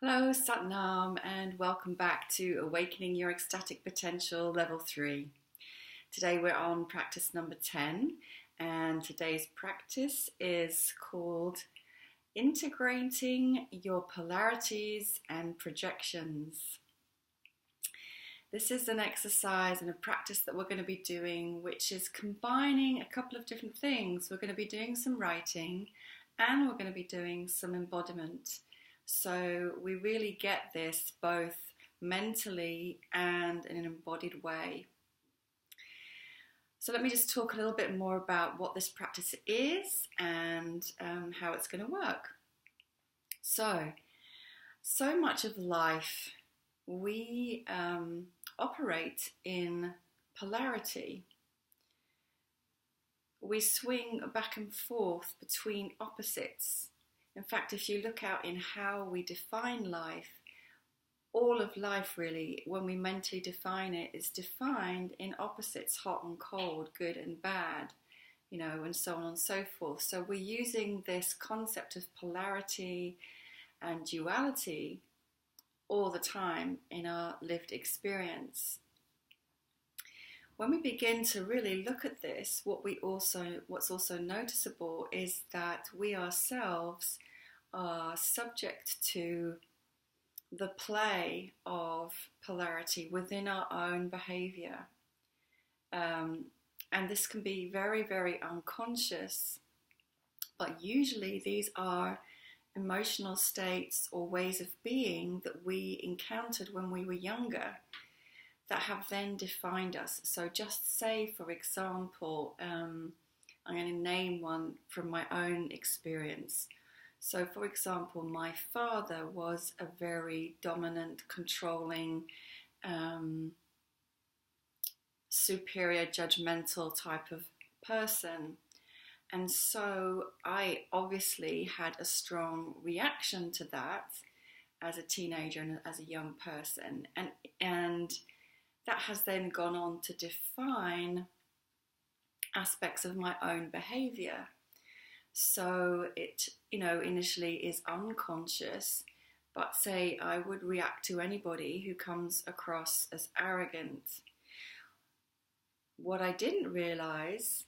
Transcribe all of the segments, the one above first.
Hello, Satnam, and welcome back to Awakening Your Ecstatic Potential Level 3. Today we're on practice number 10, and today's practice is called Integrating Your Polarities and Projections. This is an exercise and a practice that we're going to be doing, which is combining a couple of different things. We're going to be doing some writing, and we're going to be doing some embodiment. So we really get this both mentally and in an embodied way. So let me just talk a little bit more about what this practice is and how it's going to work. So much of life we operate in polarity. We swing back and forth between opposites. In fact, if you look out in how we define life, all of life really, when we mentally define it, is defined in opposites, hot and cold, good and bad, and so on and so forth. So we're using this concept of polarity and duality all the time in our lived experience. When we begin to really look at this, what's also noticeable is that we ourselves are subject to the play of polarity within our own behavior. And this can be very, very unconscious, but usually these are emotional states or ways of being that we encountered when we were younger that have then defined us. So just say, for example, I'm going to name one from my own experience. So, for example, my father was a very dominant, controlling, superior, judgmental type of person. And so I obviously had a strong reaction to that as a teenager and as a young person. And that has then gone on to define aspects of my own behavior. So it, initially is unconscious, but say I would react to anybody who comes across as arrogant. What I didn't realize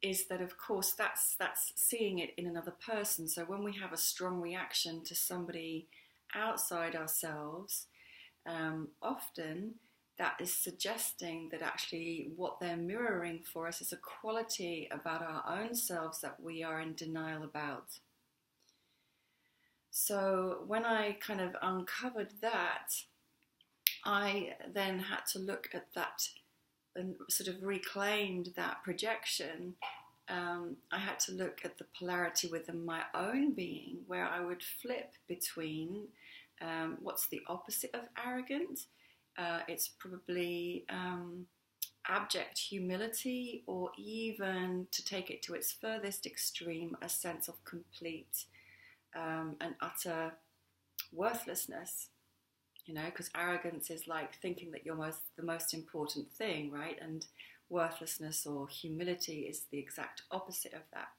is that, of course, that's seeing it in another person. So when we have a strong reaction to somebody outside ourselves, often that is suggesting that actually what they're mirroring for us is a quality about our own selves that we are in denial about. So when I kind of uncovered that, I then had to look at that and sort of reclaimed that projection. I had to look at the polarity within my own being, where I would flip between what's the opposite of arrogant. It's probably abject humility, or even, to take it to its furthest extreme, a sense of complete and utter worthlessness. Because arrogance is like thinking that you're the most important thing, right? And worthlessness or humility is the exact opposite of that.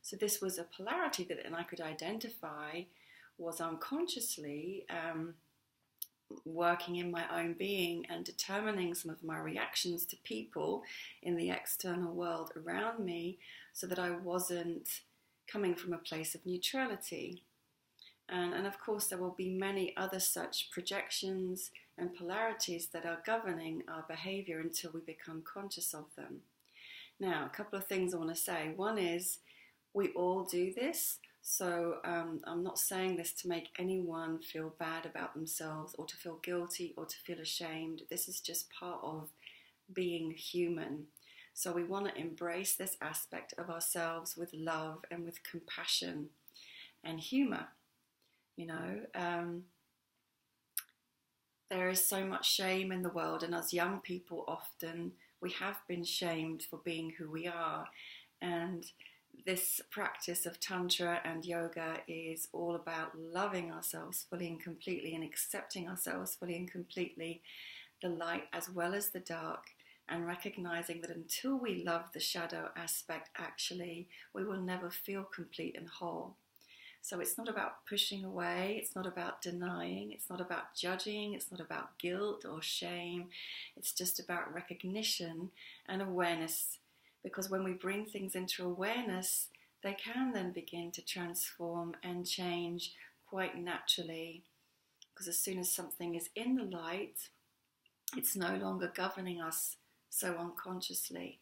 So this was a polarity that I could identify was unconsciously working in my own being and determining some of my reactions to people in the external world around me, so that I wasn't coming from a place of neutrality. And of course there will be many other such projections and polarities that are governing our behavior until we become conscious of them. Now, a couple of things I want to say. One is, we all do this. So I'm not saying this to make anyone feel bad about themselves or to feel guilty or to feel ashamed. This is just part of being human. So we want to embrace this aspect of ourselves with love and with compassion and humor. There is so much shame in the world, and as young people often we have been shamed for being who we are. And this practice of tantra and yoga is all about loving ourselves fully and completely and accepting ourselves fully and completely, the light as well as the dark, and recognizing that until we love the shadow aspect, actually, we will never feel complete and whole. So it's not about pushing away, it's not about denying, it's not about judging, it's not about guilt or shame. It's just about recognition and awareness. Because when we bring things into awareness, they can then begin to transform and change quite naturally. Because as soon as something is in the light, it's no longer governing us so unconsciously.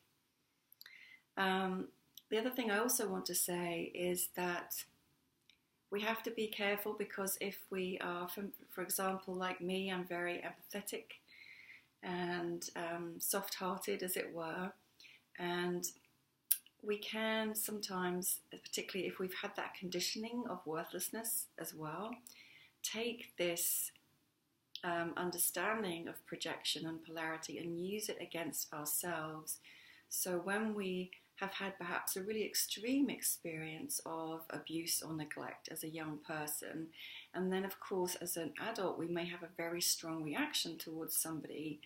The other thing I also want to say is that we have to be careful, because if we are, for example, like me, I'm very empathetic and soft-hearted, as it were, and we can sometimes, particularly if we've had that conditioning of worthlessness as well, take this understanding of projection and polarity and use it against ourselves. So when we have had perhaps a really extreme experience of abuse or neglect as a young person, and then of course as an adult we may have a very strong reaction towards somebody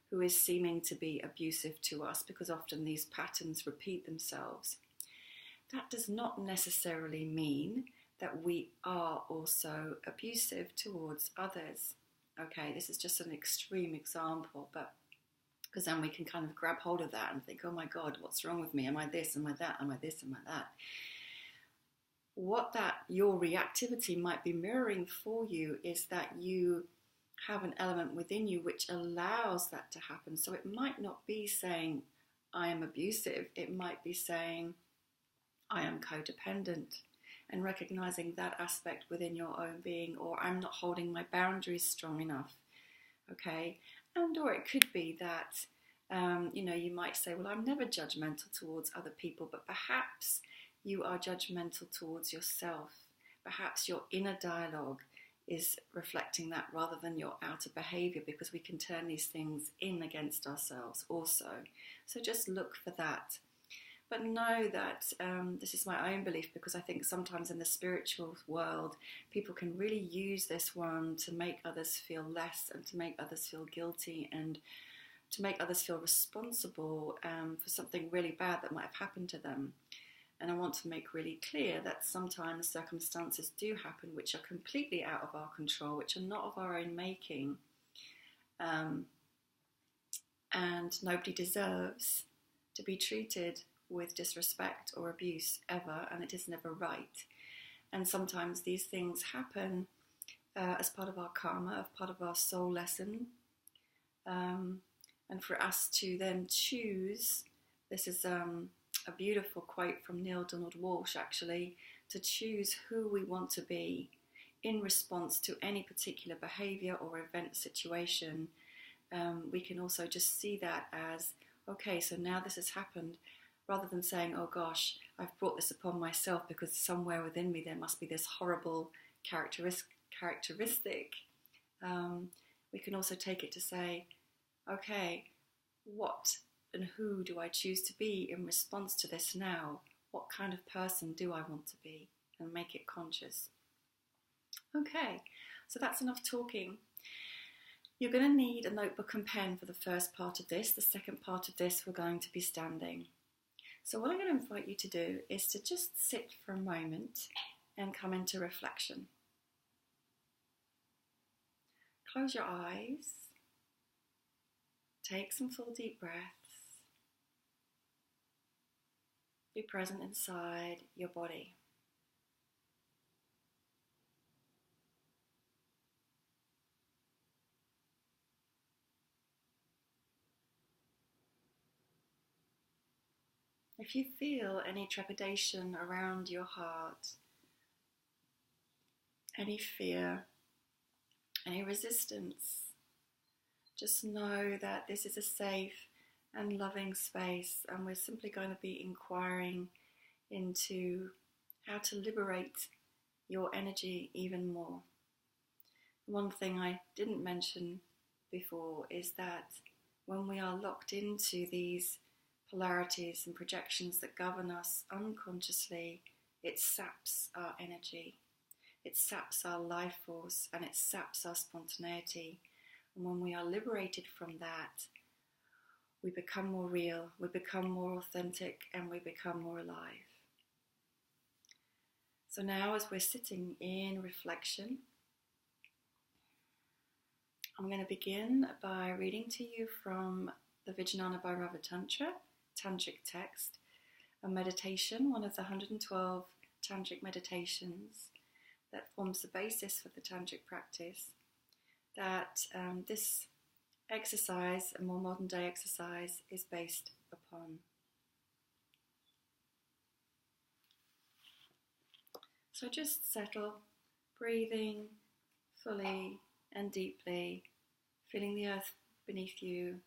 who is seeming to be abusive to us, because often these patterns repeat themselves. That does not necessarily mean that we are also abusive towards others. Okay, this is just an extreme example, but because then we can kind of grab hold of that and think, oh my God, what's wrong with me? Am I this? Am I that? Am I this? Am I that? What that your reactivity might be mirroring for you is that you have an element within you which allows that to happen. So it might not be saying, I am abusive. It might be saying, I am codependent, and recognizing that aspect within your own being, or I'm not holding my boundaries strong enough. Okay. And or it could be that, you might say, well, I'm never judgmental towards other people, but perhaps you are judgmental towards yourself. Perhaps your inner dialogue is reflecting that rather than your outer behavior, because we can turn these things in against ourselves also. So just look for that. But know that this is my own belief, because I think sometimes in the spiritual world, people can really use this one to make others feel less, and to make others feel guilty, and to make others feel responsible for something really bad that might have happened to them. And I want to make really clear that sometimes circumstances do happen which are completely out of our control, which are not of our own making. And nobody deserves to be treated with disrespect or abuse ever, and it is never right. And sometimes these things happen as part of our karma, as part of our soul lesson, and for us to then choose, this is a beautiful quote from Neil Donald Walsh actually, to choose who we want to be in response to any particular behavior or event situation. We can also just see that as, okay, so now this has happened, rather than saying, oh gosh, I've brought this upon myself because somewhere within me there must be this horrible characteristic. We can also take it to say, okay, what and who do I choose to be in response to this now? What kind of person do I want to be? And make it conscious. Okay, so that's enough talking. You're going to need a notebook and pen for the first part of this. The second part of this, we're going to be standing. So what I'm going to invite you to do is to just sit for a moment and come into reflection. Close your eyes. Take some full deep breaths. Be present inside your body. If you feel any trepidation around your heart, any fear, any resistance, just know that this is a safe and loving space, and we're simply going to be inquiring into how to liberate your energy even more. One thing I didn't mention before is that when we are locked into these polarities and projections that govern us unconsciously, it saps our energy, it saps our life force, and it saps our spontaneity. And when we are liberated from that, we become more real, we become more authentic, and we become more alive. So now, as we're sitting in reflection, I'm going to begin by reading to you from the Vijnana Bhairava Tantra, tantric text, a meditation, one of the 112 tantric meditations that forms the basis for the tantric practice, that this exercise, a more modern day exercise, is based upon. So just settle, breathing fully and deeply, feeling the earth beneath you,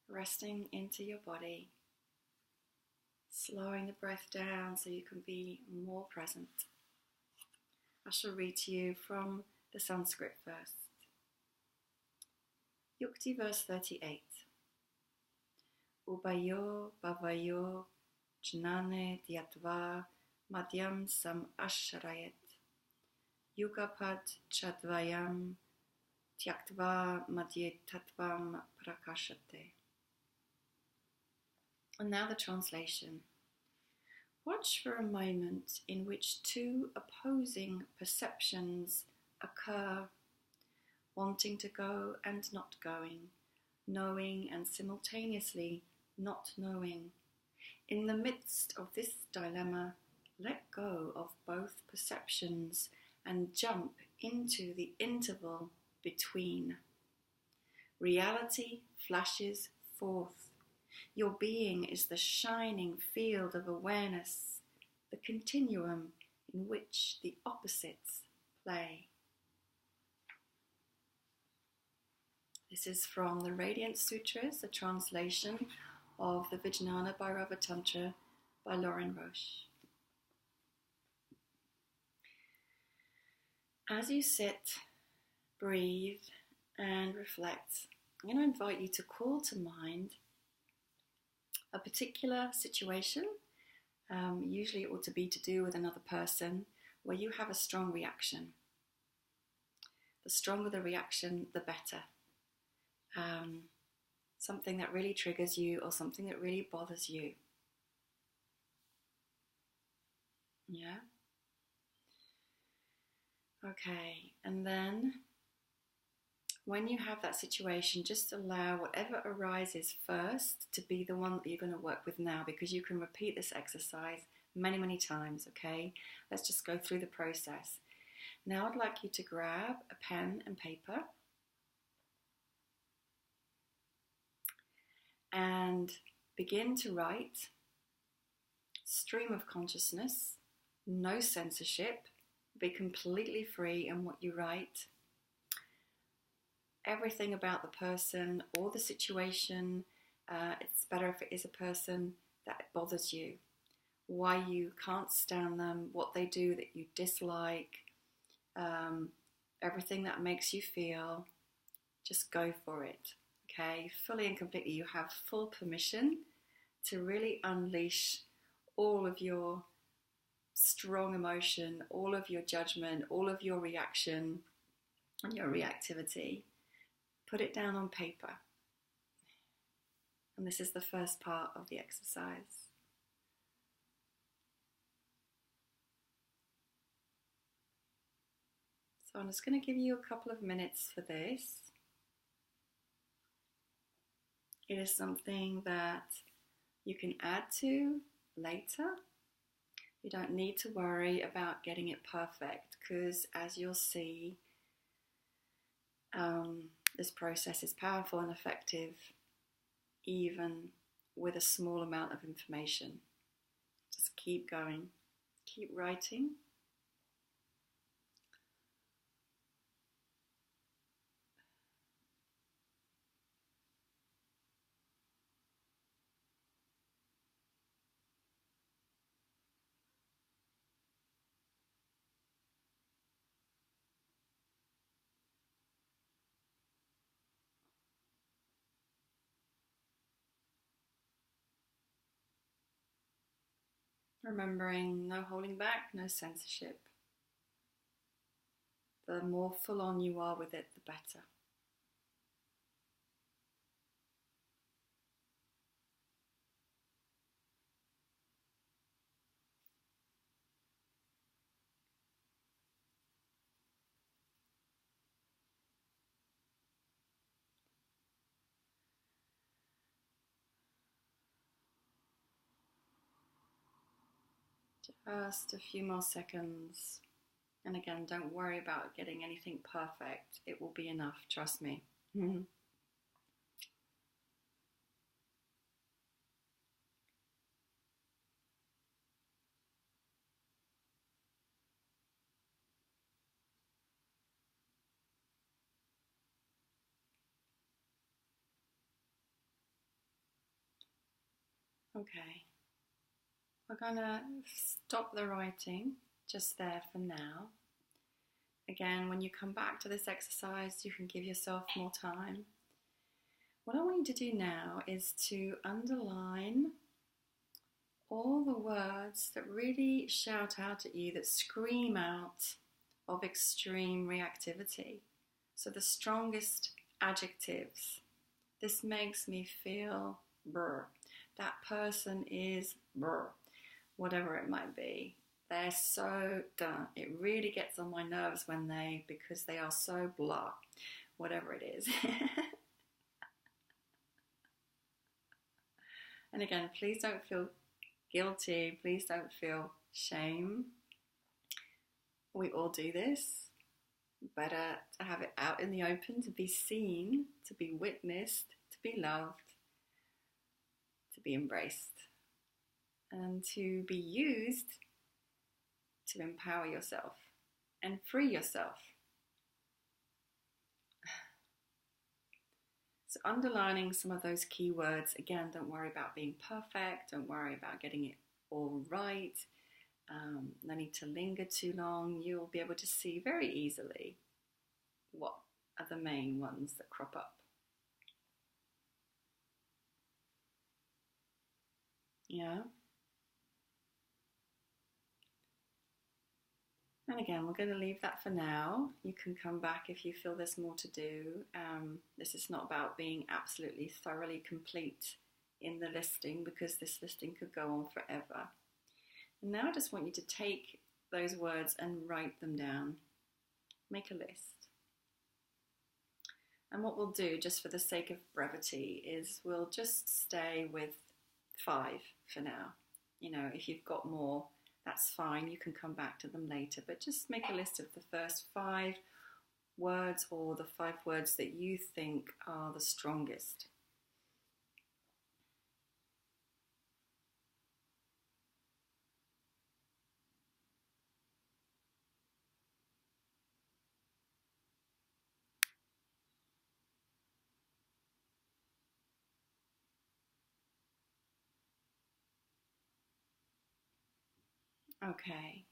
resting into your body, slowing the breath down so you can be more present. I shall read to you from the Sanskrit first. Yukti verse 38. Ubayo bhavayo jnane dyatva madhyam sam asharayet yugapad chadvayam tyaktva madhye tattvam prakashate. And now the translation. Watch for a moment in which two opposing perceptions occur, wanting to go and not going, knowing and simultaneously not knowing. In the midst of this dilemma, let go of both perceptions and jump into the interval between. Reality flashes forth. Your being is the shining field of awareness, the continuum in which the opposites play. This is from the Radiant Sutras, a translation of the Vijnana Bhairava Tantra by Lauren Roche. As you sit, breathe, and reflect, I'm going to invite you to call to mind a particular situation. Usually it ought to be to do with another person where you have a strong reaction. The stronger the reaction, the better. Something that really triggers you or something that really bothers you. Yeah? Okay, and then when you have that situation, just allow whatever arises first to be the one that you're going to work with now, because you can repeat this exercise many, many times, okay? Let's just go through the process. Now I'd like you to grab a pen and paper and begin to write. Stream of consciousness, no censorship, be completely free in what you write. Everything about the person or the situation, it's better if it is a person that bothers you, why you can't stand them, what they do that you dislike, everything that makes you feel, just go for it, okay? Fully and completely, you have full permission to really unleash all of your strong emotion, all of your judgment, all of your reaction and your reactivity. Put it down on paper. And this is the first part of the exercise. So I'm just going to give you a couple of minutes for this. It is something that you can add to later. You don't need to worry about getting it perfect, because as you'll see, this process is powerful and effective even with a small amount of information. Just keep going, keep writing. Remembering no holding back, no censorship. The more full on you are with it, the better. Just a few more seconds. And again, don't worry about getting anything perfect. It will be enough, trust me. Okay, we're gonna stop the writing just there for now. Again, when you come back to this exercise, you can give yourself more time. What I want you to do now is to underline all the words that really shout out at you, that scream out of extreme reactivity. So the strongest adjectives. This makes me feel brr. That person is brr. Whatever it might be. They're so done. It really gets on my nerves because they are so blah. Whatever it is. And again, please don't feel guilty. Please don't feel shame. We all do this. Better to have it out in the open, to be seen, to be witnessed, to be loved, to be embraced, and to be used to empower yourself and free yourself. So underlining some of those key words, again, don't worry about being perfect, don't worry about getting it all right, no need to linger too long. You'll be able to see very easily what are the main ones that crop up. Yeah. And again, we're going to leave that for now. You can come back if you feel there's more to do. This is not about being absolutely thoroughly complete in the listing, because this listing could go on forever. And now I just want you to take those words and write them down. Make a list. And what we'll do, just for the sake of brevity, is we'll just stay with 5 for now. You know, if you've got more, that's fine. You can come back to them later. But just make a list of the first 5 words, or the 5 words that you think are the strongest. Okay.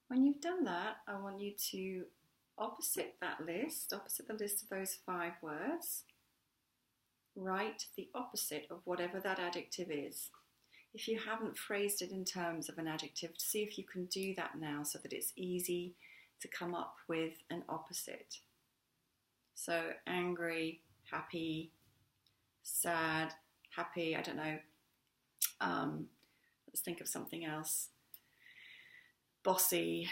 When you've done that, I want you to opposite the list of those 5 words, write the opposite of whatever that adjective is. If you haven't phrased it in terms of an adjective, see if you can do that now so that it's easy to come up with an opposite. So angry, happy, sad, happy, I don't know. Let's think of something else. Bossy,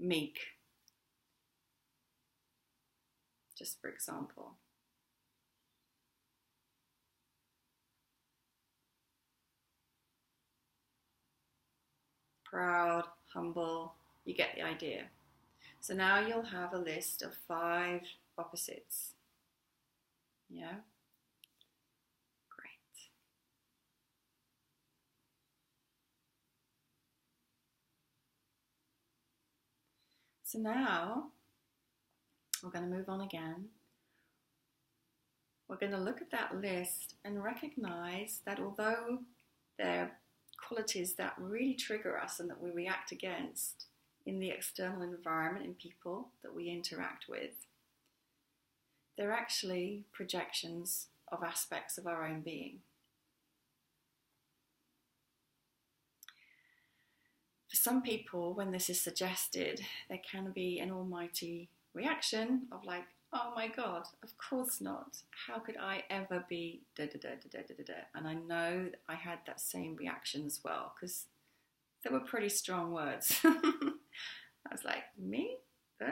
meek, just for example. Proud, humble, you get the idea. So now you'll have a list of 5 opposites. Yeah? Great. So now we're going to move on again. We're going to look at that list and recognize that although they're qualities that really trigger us and that we react against in the external environment, in people that we interact with, they're actually projections of aspects of our own being. For some people, when this is suggested, there can be an almighty reaction of like, oh my God, of course not. How could I ever be da da da da da da da? And I know that I had that same reaction as well, because they were pretty strong words. I was like, me? Of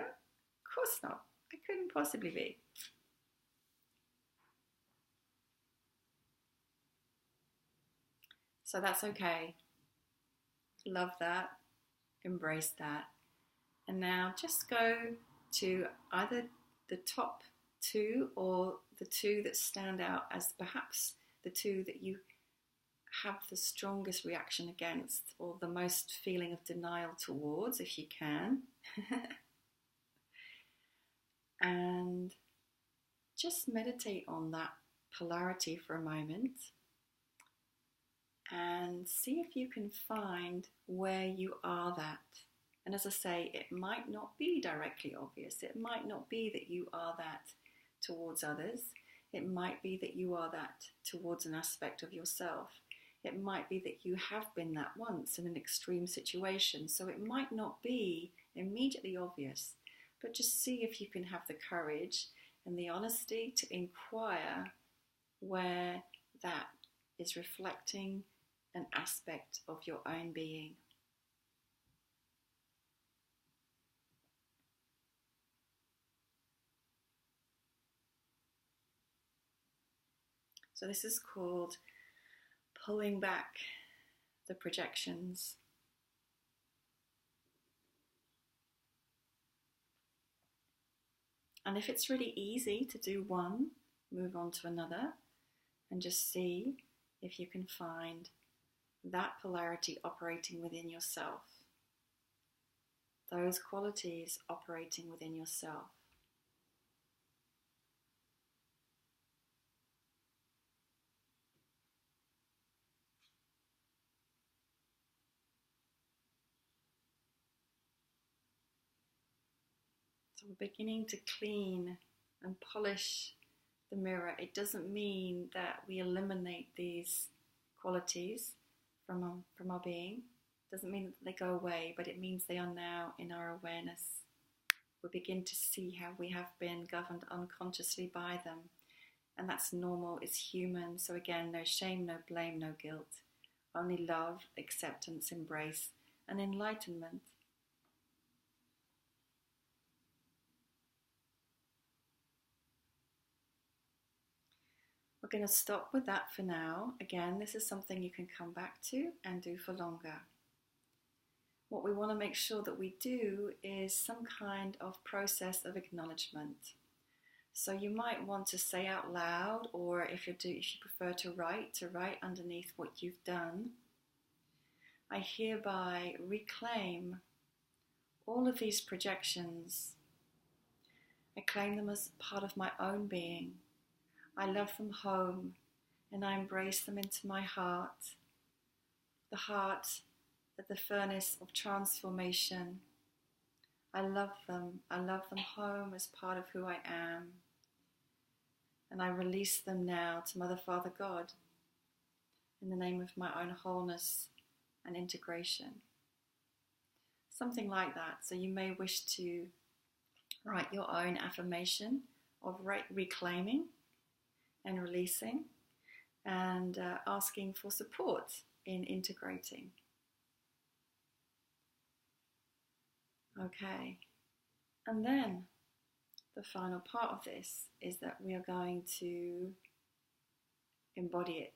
course not. I couldn't possibly be. So that's okay. Love that. Embrace that. And now just go to either the top two or the two that stand out as perhaps the two that you have the strongest reaction against, or the most feeling of denial towards, if you can. And just meditate on that polarity for a moment and see if you can find where you are that. And as I say, it might not be directly obvious. It might not be that you are that towards others. It might be that you are that towards an aspect of yourself. It might be that you have been that once in an extreme situation. So it might not be immediately obvious, but just see if you can have the courage and the honesty to inquire where that is reflecting an aspect of your own being. So this is called pulling back the projections. And if it's really easy to do one, move on to another and just see if you can find that polarity operating within yourself, those qualities operating within yourself. So we're beginning to clean and polish the mirror. It doesn't mean that we eliminate these qualities from our being. It doesn't mean that they go away, but it means they are now in our awareness. We begin to see how we have been governed unconsciously by them. And that's normal, it's human. So again, no shame, no blame, no guilt. Only love, acceptance, embrace, and enlightenment. We're going to stop with that for now. Again, this is something you can come back to and do for longer. What we want to make sure that we do is some kind of process of acknowledgement. So you might want to say out loud, or if you prefer to write underneath what you've done. I hereby reclaim all of these projections. I claim them as part of my own being. I love them home, and I embrace them into my heart. The heart at the furnace of transformation. I love them home as part of who I am. And I release them now to Mother, Father, God, in the name of my own wholeness and integration. Something like that. So you may wish to write your own affirmation of reclaiming and releasing, and asking for support in integrating. Okay, and then the final part of this is that we are going to embody it.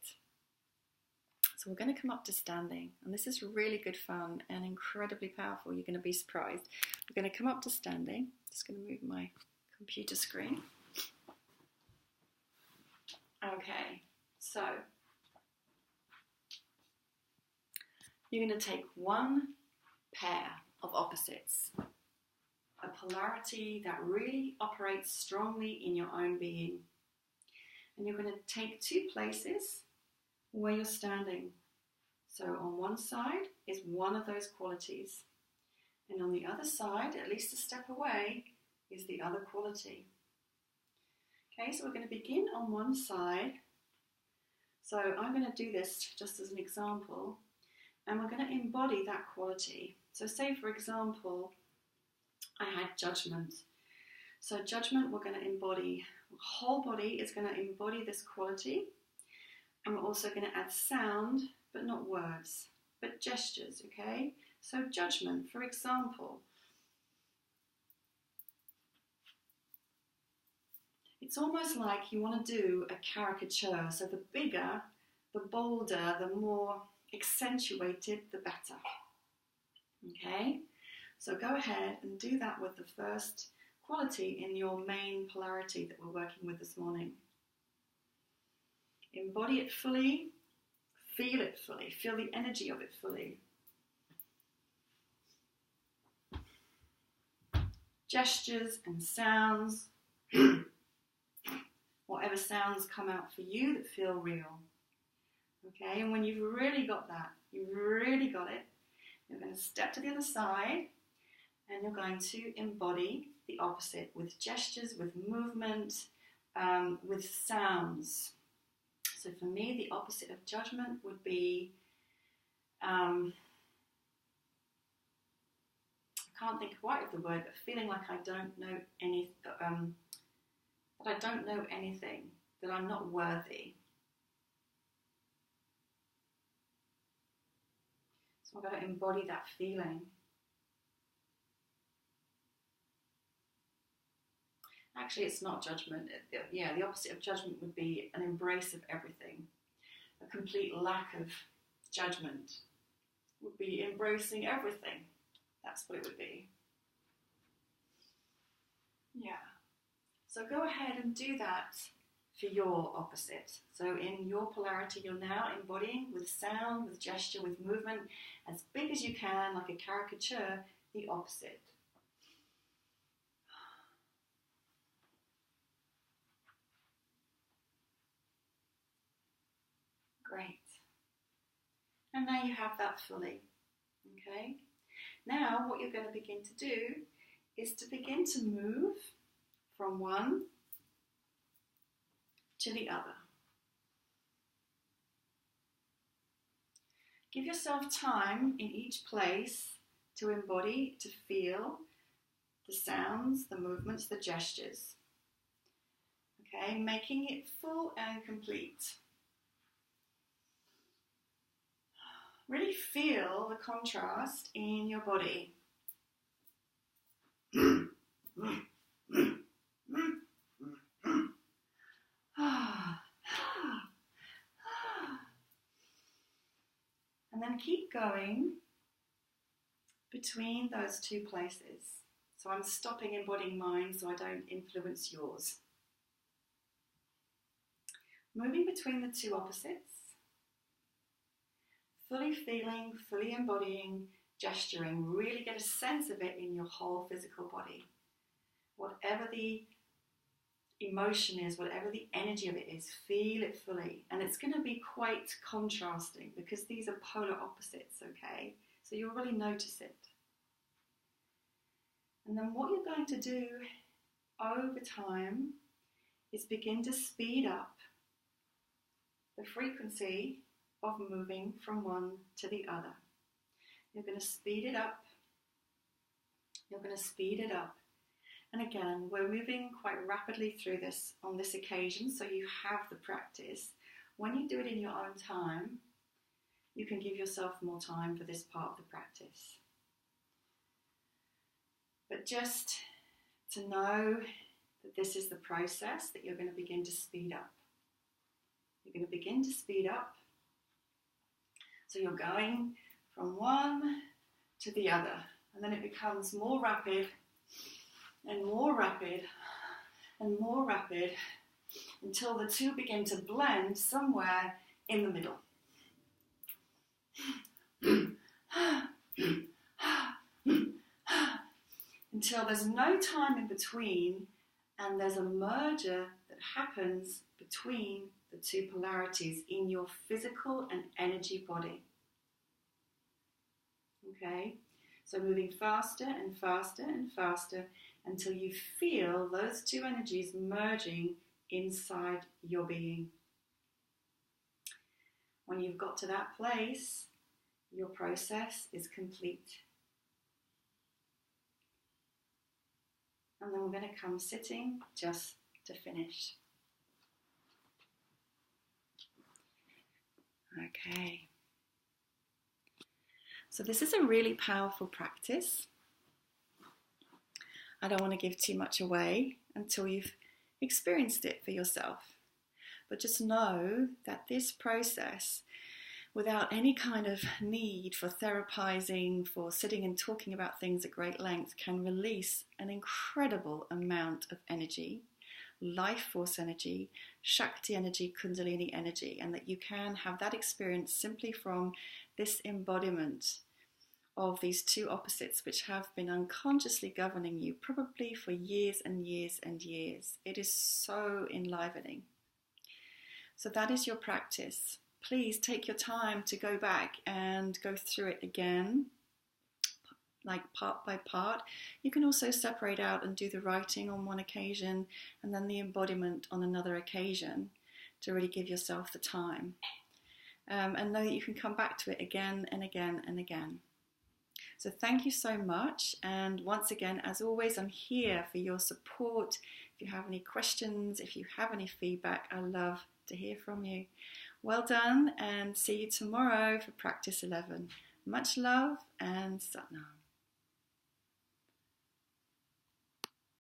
So we're going to come up to standing, and this is really good fun and incredibly powerful. You're going to be surprised. We're going to come up to standing. Just going to move my computer screen. Okay, so you're going to take one pair of opposites, a polarity that really operates strongly in your own being, and you're going to take two places where you're standing. So on one side is one of those qualities, and on the other side, at least a step away, is the other quality. Okay, so we're going to begin on one side. So I'm going to do this just as an example, and we're going to embody that quality. So say, for example, I had judgment. So judgment, we're going to embody. The whole body is going to embody this quality, and we're also going to add sound, but not words, but gestures, okay? So judgment, for example, it's almost like you want to do a caricature. So the bigger, the bolder, the more accentuated, the better. Okay, so go ahead and do that with the first quality in your main polarity that we're working with this morning. Embody it fully, feel it fully, feel the energy of it fully. Gestures and sounds, whatever sounds come out for you that feel real. Okay, and when you've really got that, you've really got it, you're going to step to the other side and you're going to embody the opposite with gestures, with movement, with sounds. So for me, the opposite of judgment would be, I can't think quite of the word, but feeling like I don't know any, that I don't know anything, that I'm not worthy. So I've got to embody that feeling. Actually, it's not judgment. Yeah, the opposite of judgment would be an embrace of everything. A complete lack of judgment would be embracing everything. That's what it would be. Yeah. So go ahead and do that for your opposite. So in your polarity, you're now embodying with sound, with gesture, with movement, as big as you can, like a caricature, the opposite. Great. And now you have that fully. Okay? Now what you're going to begin to do is to begin to move from one to the other. Give yourself time in each place to embody, to feel the sounds, the movements, the gestures. Okay, making it full and complete. Really feel the contrast in your body. And then keep going between those two places. So I'm stopping embodying mine so I don't influence yours. Moving between the two opposites. Fully feeling, fully embodying, gesturing. Really get a sense of it in your whole physical body. Whatever the emotion is, whatever the energy of it is, feel it fully. And it's going to be quite contrasting because these are polar opposites, okay? So you'll really notice it. And then what you're going to do over time is begin to speed up the frequency of moving from one to the other. You're going to speed it up. You're going to speed it up. And again, we're moving quite rapidly through this on this occasion, so you have the practice. When you do it in your own time, you can give yourself more time for this part of the practice. But just to know that this is the process that you're going to begin to speed up. You're going to begin to speed up. So you're going from one to the other, and then it becomes more rapid and more rapid and more rapid until the two begin to blend somewhere in the middle. Until there's no time in between and there's a merger that happens between the two polarities in your physical and energy body. Okay? So moving faster and faster and faster until you feel those two energies merging inside your being. When you've got to that place, your process is complete. And then we're going to come sitting just to finish. Okay. So this is a really powerful practice. I don't want to give too much away until you've experienced it for yourself. But just know that this process, without any kind of need for therapizing, for sitting and talking about things at great length, can release an incredible amount of energy, life force energy, Shakti energy, Kundalini energy, and that you can have that experience simply from this embodiment of these two opposites which have been unconsciously governing you probably for years and years and years. It is so enlivening. So that is your practice. Please take your time to go back and go through it again, like part by part. You can also separate out and do the writing on one occasion and then the embodiment on another occasion to really give yourself the time. And know that you can come back to it again and again and again. So thank you so much. And once again, as always, I'm here for your support. If you have any questions, if you have any feedback, I love to hear from you. Well done, and see you tomorrow for practice 11. Much love and Satnam.